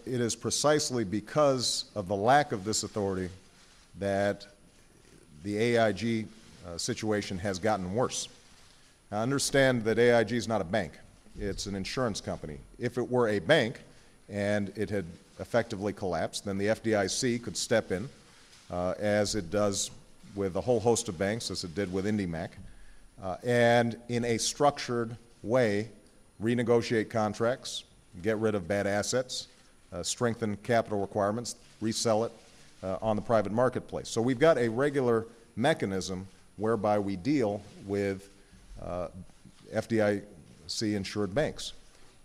it is precisely because of the lack of this authority that the AIG situation has gotten worse. Now, understand that AIG is not a bank. It's an insurance company. If it were a bank and it had effectively collapsed, then the FDIC could step in, as it does with a whole host of banks, as it did with IndyMac, and in a structured way renegotiate contracts, get rid of bad assets, strengthen capital requirements, resell it on the private marketplace. So we've got a regular mechanism whereby we deal with FDIC-insured banks.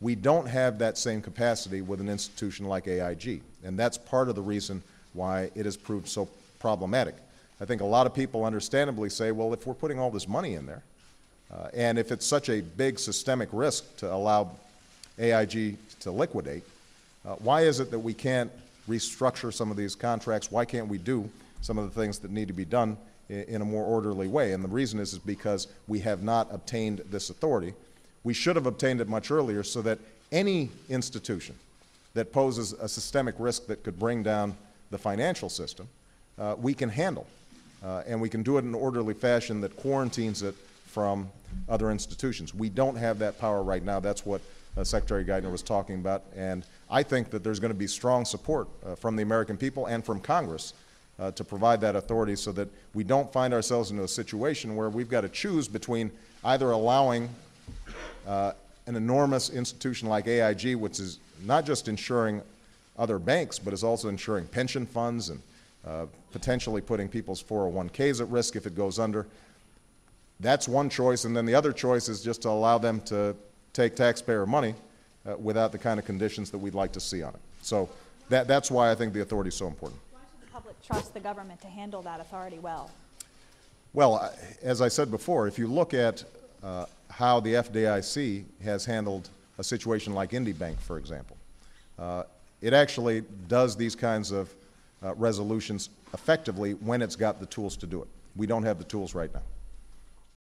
We don't have that same capacity with an institution like AIG, and that's part of the reason why it has proved so problematic. I think a lot of people understandably say, well, if we're putting all this money in there, and if it's such a big systemic risk to allow AIG to liquidate, why is it that we can't restructure some of these contracts? Why can't we do some of the things that need to be done in a more orderly way? And the reason is because we have not obtained this authority. We should have obtained it much earlier so that any institution that poses a systemic risk that could bring down the financial system, we can handle. And we can do it in an orderly fashion that quarantines it from other institutions. We don't have that power right now. That's what Secretary Geithner was talking about. And I think that there's going to be strong support from the American people and from Congress to provide that authority so that we don't find ourselves in a situation where we've got to choose between either allowing an enormous institution like AIG, which is not just insuring other banks, but is also insuring pension funds and potentially putting people's 401ks at risk if it goes under. That's one choice, and then the other choice is just to allow them to take taxpayer money without the kind of conditions that we'd like to see on it. So that's why I think the authority is so important. Why should the public trust the government to handle that authority well? Well, as I said before, if you look at how the FDIC has handled a situation like IndyBank, for example, it actually does these kinds of resolutions effectively when it's got the tools to do it. We don't have the tools right now.